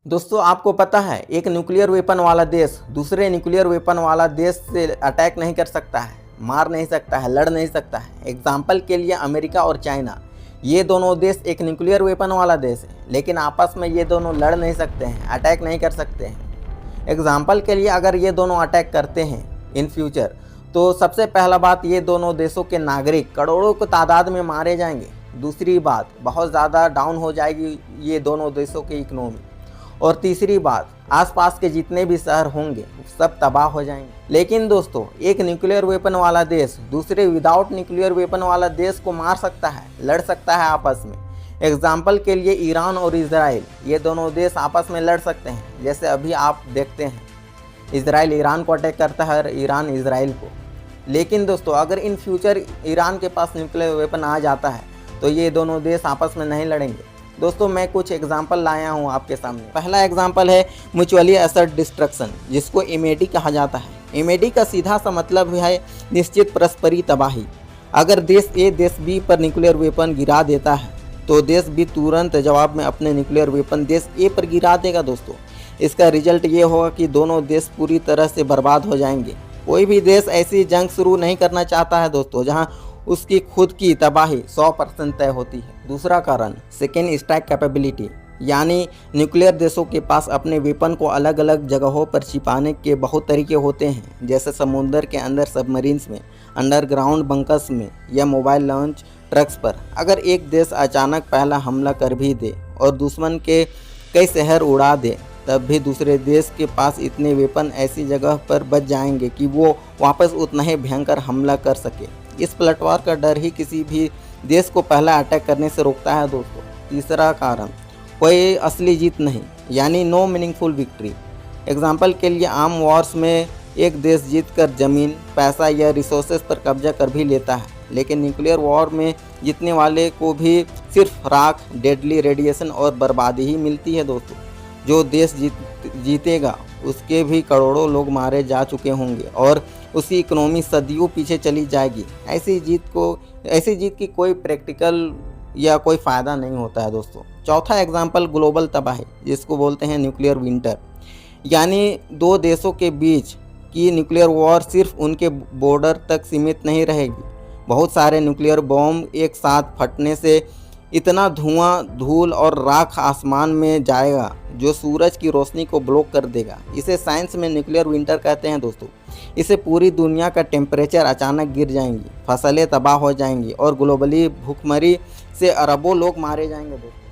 दोस्तों आपको पता है एक न्यूक्लियर वेपन वाला देश दूसरे न्यूक्लियर वेपन वाला देश से अटैक नहीं कर सकता है, मार नहीं सकता है, लड़ नहीं सकता है। एग्जाम्पल के लिए अमेरिका और चाइना, ये दोनों देश एक न्यूक्लियर वेपन वाला देश है, लेकिन आपस में ये दोनों लड़ नहीं सकते हैं, अटैक नहीं कर सकते हैं। एग्जाम्पल के लिए अगर ये दोनों अटैक करते हैं इन फ्यूचर, तो सबसे पहला बात, ये दोनों देशों के नागरिक करोड़ों की तादाद में मारे जाएंगे। दूसरी बात, बहुत ज़्यादा डाउन हो जाएगी ये दोनों देशों की इकनॉमी। और तीसरी बात, आसपास के जितने भी शहर होंगे सब तबाह हो जाएंगे। लेकिन दोस्तों एक न्यूक्लियर वेपन वाला देश दूसरे विदाउट न्यूक्लियर वेपन वाला देश को मार सकता है, लड़ सकता है आपस में। एग्जाम्पल के लिए ईरान और इजराइल, ये दोनों देश आपस में लड़ सकते हैं। जैसे अभी आप देखते हैं इजराइल ईरान को अटैक करता है और ईरान इजराइल को। लेकिन दोस्तों अगर इन फ्यूचर ईरान के पास न्यूक्लियर वेपन आ जाता है तो ये दोनों देश आपस में नहीं लड़ेंगे। दोस्तों मैं कुछ एग्जाम्पल लाया हूँ आपके सामने। पहला एग्जाम्पल है म्यूचुअली असर्ट डिस्ट्रक्शन, जिसको एमएडी कहा जाता है। एमएडी का सीधा सा मतलब है निश्चित परस्परी तबाही। अगर देश ए देश बी पर न्यूक्लियर वेपन गिरा देता है तो देश बी तुरंत जवाब में अपने न्यूक्लियर वेपन देश ए पर गिरा देगा। दोस्तों इसका रिजल्ट ये होगा कि दोनों देश पूरी तरह से बर्बाद हो जाएंगे। कोई भी देश ऐसी जंग शुरू नहीं करना चाहता है दोस्तों जहाँ उसकी खुद की तबाही 100% तय होती है। दूसरा कारण, सेकेंड स्ट्राइक कैपेबिलिटी, यानी न्यूक्लियर देशों के पास अपने वेपन को अलग अलग जगहों पर छिपाने के बहुत तरीके होते हैं, जैसे समुद्र के अंदर सबमरीन्स में, अंडरग्राउंड बंकर्स में या मोबाइल लॉन्च ट्रक्स पर। अगर एक देश अचानक पहला हमला कर भी दे और दुश्मन के कई शहर उड़ा दे, तब भी दूसरे देश के पास इतने वेपन ऐसी जगह पर बच जाएंगे कि वो वापस उतना ही भयंकर हमला कर सके। इस पलटवार का डर ही किसी भी देश को पहला अटैक करने से रोकता है दोस्तों। तीसरा कारण, कोई असली जीत नहीं, यानी नो मीनिंगफुल विक्ट्री। एग्जाम्पल के लिए आर्म वॉर्स में एक देश जीतकर ज़मीन, पैसा या रिसोर्सेज पर कब्जा कर भी लेता है, लेकिन न्यूक्लियर वॉर में जीतने वाले को भी सिर्फ राख, डेडली रेडिएशन और बर्बादी ही मिलती है दोस्तों। जो देश जीतेगा उसके भी करोड़ों लोग मारे जा चुके होंगे और उसकी इकोनॉमी सदियों पीछे चली जाएगी। ऐसी जीत की कोई प्रैक्टिकल या कोई फ़ायदा नहीं होता है दोस्तों। चौथा एग्जाम्पल, ग्लोबल तबाही, जिसको बोलते हैं न्यूक्लियर विंटर, यानी दो देशों के बीच की न्यूक्लियर वॉर सिर्फ उनके बॉर्डर तक सीमित नहीं रहेगी। बहुत सारे न्यूक्लियर बॉम्ब एक साथ फटने से इतना धुआं, धूल और राख आसमान में जाएगा जो सूरज की रोशनी को ब्लॉक कर देगा। इसे साइंस में न्यूक्लियर विंटर कहते हैं दोस्तों। इससे पूरी दुनिया का टेम्परेचर अचानक गिर जाएंगी, फसलें तबाह हो जाएंगी और ग्लोबली भूखमरी से अरबों लोग मारे जाएंगे दोस्तों।